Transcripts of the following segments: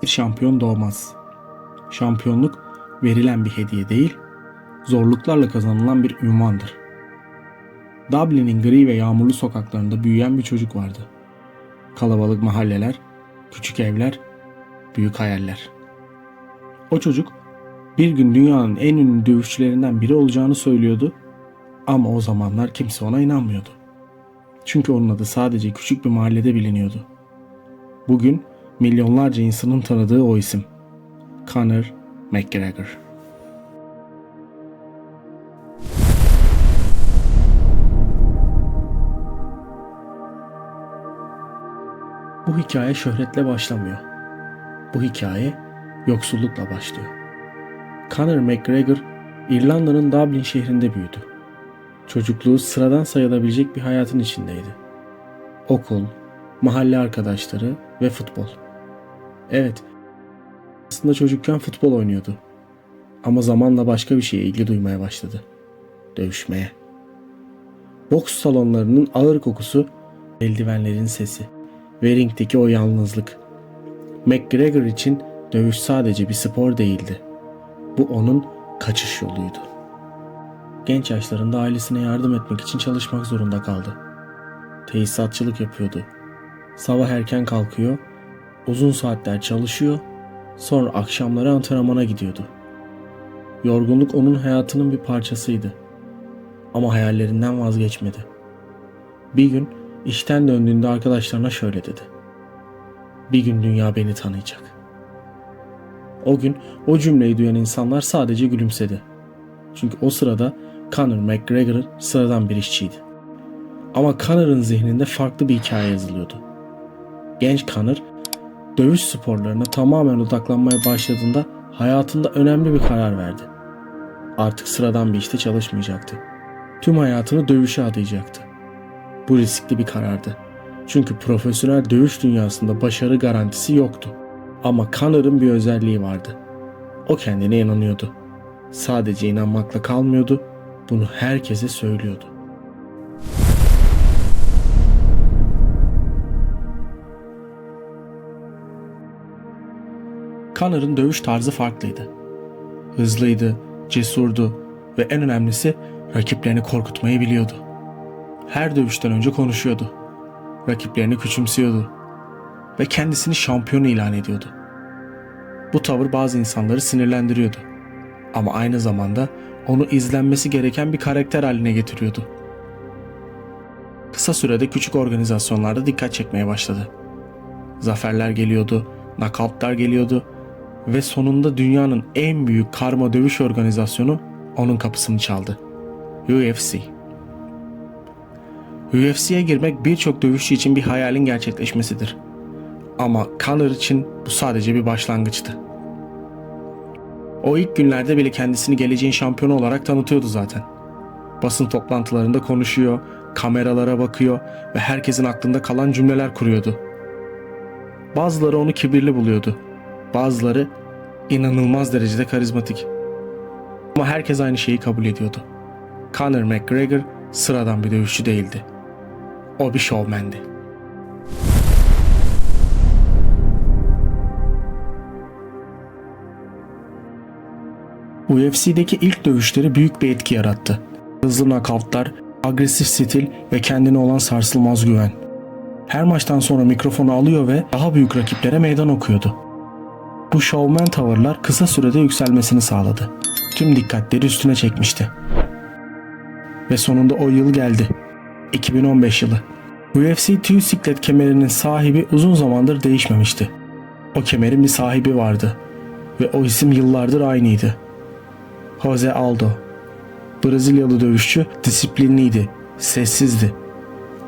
Bir şampiyon doğmaz. Şampiyonluk verilen bir hediye değil, zorluklarla kazanılan bir ünvandır. Dublin'in gri ve yağmurlu sokaklarında büyüyen bir çocuk vardı. Kalabalık mahalleler, küçük evler, büyük hayaller. O çocuk bir gün dünyanın en ünlü dövüşçülerinden biri olacağını söylüyordu ama o zamanlar kimse ona inanmıyordu. Çünkü onun adı sadece küçük bir mahallede biliniyordu. Bugün milyonlarca insanın tanıdığı o isim. Conor McGregor. Bu hikaye şöhretle başlamıyor. Bu hikaye yoksullukla başlıyor. Conor McGregor, İrlanda'nın Dublin şehrinde büyüdü. Çocukluğu sıradan sayılabilecek bir hayatın içindeydi. Okul, mahalle arkadaşları ve futbol. Evet, aslında çocukken futbol oynuyordu. Ama zamanla başka bir şeye ilgi duymaya başladı. Dövüşmeye. Boks salonlarının ağır kokusu, eldivenlerin sesi ve ringdeki o yalnızlık. McGregor için dövüş sadece bir spor değildi. Bu onun kaçış yoluydu. Genç yaşlarında ailesine yardım etmek için çalışmak zorunda kaldı. Tesisatçılık yapıyordu. Sabah erken kalkıyor, uzun saatler çalışıyor, sonra akşamları antrenmana gidiyordu. Yorgunluk onun hayatının bir parçasıydı. Ama hayallerinden vazgeçmedi. Bir gün işten döndüğünde arkadaşlarına şöyle dedi: "Bir gün dünya beni tanıyacak." O gün o cümleyi duyan insanlar sadece gülümsedi. Çünkü o sırada Conor McGregor sıradan bir işçiydi. Ama Conor'ın zihninde farklı bir hikaye yazılıyordu. Genç Conor, dövüş sporlarına tamamen odaklanmaya başladığında hayatında önemli bir karar verdi. Artık sıradan bir işte çalışmayacaktı. Tüm hayatını dövüşe adayacaktı. Bu riskli bir karardı. Çünkü profesyonel dövüş dünyasında başarı garantisi yoktu. Ama Conor'ın bir özelliği vardı. O kendine inanıyordu. Sadece inanmakla kalmıyordu, bunu herkese söylüyordu. Conor'ın dövüş tarzı farklıydı. Hızlıydı, cesurdu ve en önemlisi rakiplerini korkutmayı biliyordu. Her dövüşten önce konuşuyordu. Rakiplerini küçümsüyordu ve kendisini şampiyon ilan ediyordu. Bu tavır bazı insanları sinirlendiriyordu. Ama aynı zamanda onu izlenmesi gereken bir karakter haline getiriyordu. Kısa sürede küçük organizasyonlarda dikkat çekmeye başladı. Zaferler geliyordu, knockoutlar geliyordu ve sonunda dünyanın en büyük karma dövüş organizasyonu onun kapısını çaldı. UFC. UFC'ye girmek birçok dövüşçü için bir hayalin gerçekleşmesidir. Ama Conor için bu sadece bir başlangıçtı. O ilk günlerde bile kendisini geleceğin şampiyonu olarak tanıtıyordu zaten. Basın toplantılarında konuşuyor, kameralara bakıyor ve herkesin aklında kalan cümleler kuruyordu. Bazıları onu kibirli buluyordu. Bazıları inanılmaz derecede karizmatik. Ama herkes aynı şeyi kabul ediyordu. Conor McGregor sıradan bir dövüşçü değildi. O bir şovmendi. UFC'deki ilk dövüşleri büyük bir etki yarattı. Hızlı knockoutlar, agresif stil ve kendine olan sarsılmaz güven. Her maçtan sonra mikrofonu alıyor ve daha büyük rakiplere meydan okuyordu. Bu şovmen tavırlar kısa sürede yükselmesini sağladı. Tüm dikkatleri üstüne çekmişti. Ve sonunda o yıl geldi. 2015 yılı. UFC tüy siklet kemerinin sahibi uzun zamandır değişmemişti. O kemerin bir sahibi vardı. Ve o isim yıllardır aynıydı. Jose Aldo. Brezilyalı dövüşçü disiplinliydi, sessizdi.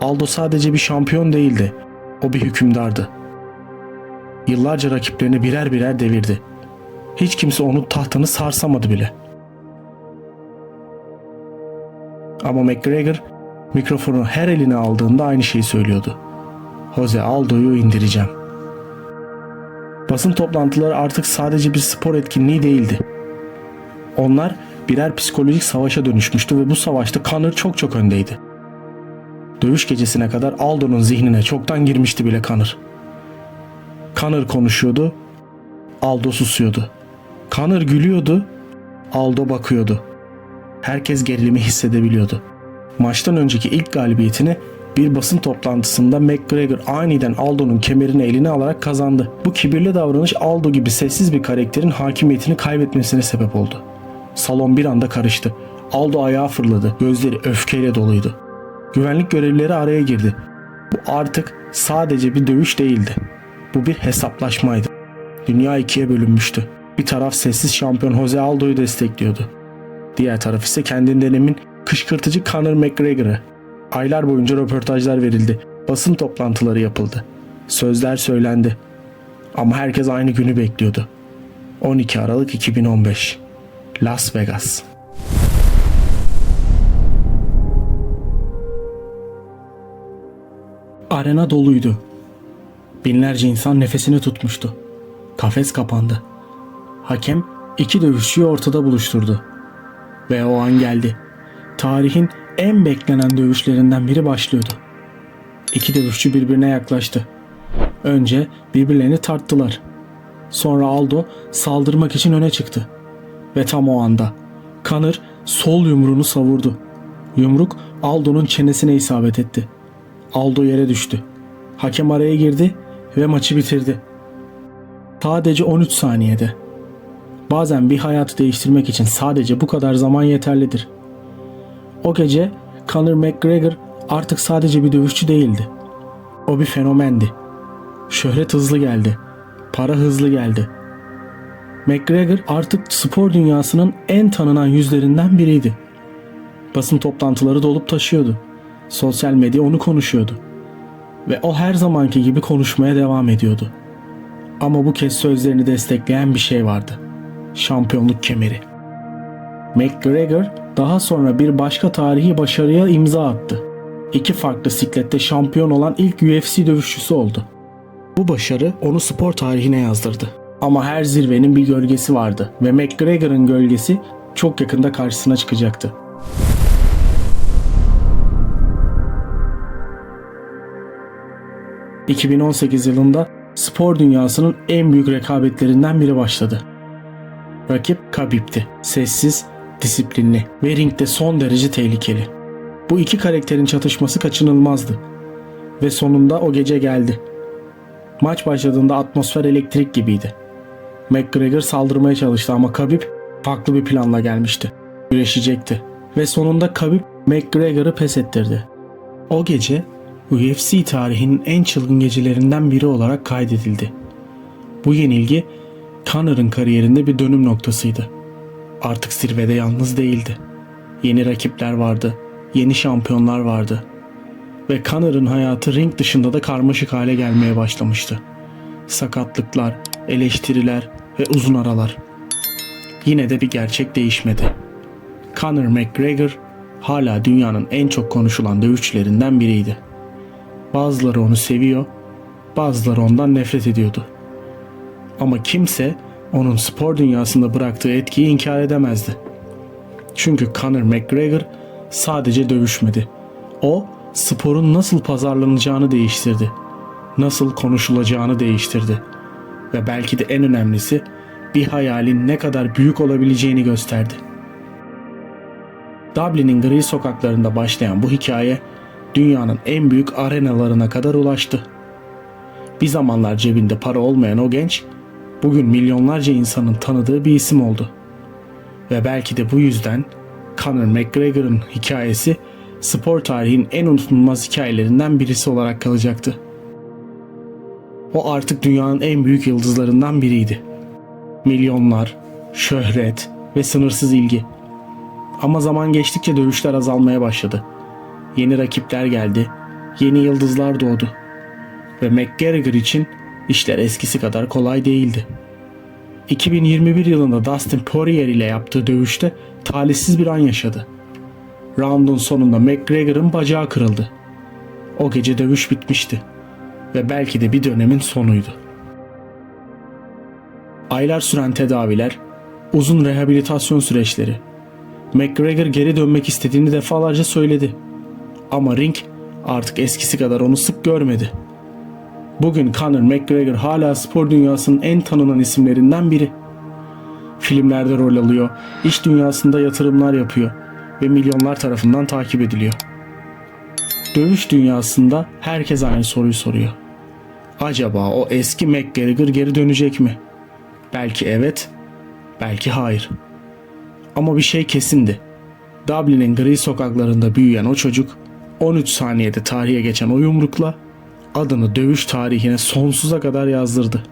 Aldo sadece bir şampiyon değildi. O bir hükümdardı. Yıllarca rakiplerini birer birer devirdi. Hiç kimse onun tahtını sarsamadı bile. Ama McGregor mikrofonu her eline aldığında aynı şeyi söylüyordu. Jose Aldo'yu indireceğim. Basın toplantıları artık sadece bir spor etkinliği değildi. Onlar birer psikolojik savaşa dönüşmüştü ve bu savaşta Conor çok öndeydi. Dövüş gecesine kadar Aldo'nun zihnine çoktan girmişti bile Conor. Conor konuşuyordu, Aldo susuyordu. Conor gülüyordu. Aldo bakıyordu. Herkes gerilimi hissedebiliyordu. Maçtan önceki ilk galibiyetini bir basın toplantısında McGregor aniden Aldo'nun kemerini eline alarak kazandı. Bu kibirli davranış Aldo gibi sessiz bir karakterin hakimiyetini kaybetmesine sebep oldu. Salon bir anda karıştı. Aldo ayağa fırladı. Gözleri öfkeyle doluydu. Güvenlik görevlileri araya girdi. Bu artık sadece bir dövüş değildi. Bu bir hesaplaşmaydı. Dünya ikiye bölünmüştü. Bir taraf sessiz şampiyon Jose Aldo'yu destekliyordu. Diğer taraf ise kendinden emin kışkırtıcı Conor McGregor'ı. Aylar boyunca röportajlar verildi. Basın toplantıları yapıldı. Sözler söylendi. Ama herkes aynı günü bekliyordu. 12 Aralık 2015. Las Vegas. Arena doluydu. Binlerce insan nefesini tutmuştu. Kafes kapandı. Hakem iki dövüşçüyü ortada buluşturdu. Ve o an geldi. Tarihin en beklenen dövüşlerinden biri başlıyordu. İki dövüşçü birbirine yaklaştı. Önce birbirlerini tarttılar. Sonra Aldo saldırmak için öne çıktı. Ve tam o anda Conor sol yumruğunu savurdu. Yumruk Aldo'nun çenesine isabet etti. Aldo yere düştü. Hakem araya girdi ve maçı bitirdi. Sadece 13 saniyede. Bazen bir hayatı değiştirmek için sadece bu kadar zaman yeterlidir. O gece Conor McGregor artık sadece bir dövüşçü değildi. O bir fenomendi. Şöhret hızlı geldi. Para hızlı geldi. McGregor artık spor dünyasının en tanınan yüzlerinden biriydi. Basın toplantıları dolup taşıyordu. Sosyal medya onu konuşuyordu. Ve o her zamanki gibi konuşmaya devam ediyordu. Ama bu kez sözlerini destekleyen bir şey vardı. Şampiyonluk kemeri. McGregor daha sonra bir başka tarihi başarıya imza attı. İki farklı siklette şampiyon olan ilk UFC dövüşçüsü oldu. Bu başarı onu spor tarihine yazdırdı. Ama her zirvenin bir gölgesi vardı ve McGregor'ın gölgesi çok yakında karşısına çıkacaktı. ...2018 yılında spor dünyasının en büyük rekabetlerinden biri başladı. Rakip Khabib'ti. Sessiz, disiplinli ve ringde son derece tehlikeli. Bu iki karakterin çatışması kaçınılmazdı. Ve sonunda o gece geldi. Maç başladığında atmosfer elektrik gibiydi. McGregor saldırmaya çalıştı ama Khabib farklı bir planla gelmişti. Güreşecekti. Ve sonunda Khabib McGregor'ı pes ettirdi. O gece UFC tarihinin en çılgın gecelerinden biri olarak kaydedildi. Bu yenilgi Conor'ın kariyerinde bir dönüm noktasıydı. Artık zirvede yalnız değildi. Yeni rakipler vardı, yeni şampiyonlar vardı. Ve Conor'ın hayatı ring dışında da karmaşık hale gelmeye başlamıştı. Sakatlıklar, eleştiriler ve uzun aralar. Yine de bir gerçek değişmedi. Conor McGregor hala dünyanın en çok konuşulan dövüşçülerinden biriydi. Bazıları onu seviyor, bazıları ondan nefret ediyordu. Ama kimse onun spor dünyasında bıraktığı etkiyi inkar edemezdi. Çünkü Conor McGregor sadece dövüşmedi. O, sporun nasıl pazarlanacağını değiştirdi. Nasıl konuşulacağını değiştirdi. Ve belki de en önemlisi, bir hayalin ne kadar büyük olabileceğini gösterdi. Dublin'in gri sokaklarında başlayan bu hikaye, dünyanın en büyük arenalarına kadar ulaştı. Bir zamanlar cebinde para olmayan o genç, bugün milyonlarca insanın tanıdığı bir isim oldu. Ve belki de bu yüzden Conor McGregor'ın hikayesi spor tarihinin en unutulmaz hikayelerinden birisi olarak kalacaktı. O artık dünyanın en büyük yıldızlarından biriydi. Milyonlar, şöhret ve sınırsız ilgi. Ama zaman geçtikçe dövüşler azalmaya başladı. Yeni rakipler geldi, yeni yıldızlar doğdu. Ve McGregor için işler eskisi kadar kolay değildi. 2021 yılında Dustin Poirier ile yaptığı dövüşte talihsiz bir an yaşadı. Round'un sonunda McGregor'ın bacağı kırıldı. O gece dövüş bitmişti. Ve belki de bir dönemin sonuydu. Aylar süren tedaviler, uzun rehabilitasyon süreçleri. McGregor geri dönmek istediğini defalarca söyledi. Ama ring artık eskisi kadar onu sık görmedi. Bugün Conor McGregor hala spor dünyasının en tanınan isimlerinden biri. Filmlerde rol alıyor, iş dünyasında yatırımlar yapıyor ve milyonlar tarafından takip ediliyor. Dövüş dünyasında herkes aynı soruyu soruyor. Acaba o eski McGregor geri dönecek mi? Belki evet, belki hayır. Ama bir şey kesindi. Dublin'in gri sokaklarında büyüyen o çocuk 13 saniyede tarihe geçen o yumrukla adını dövüş tarihine sonsuza kadar yazdırdı.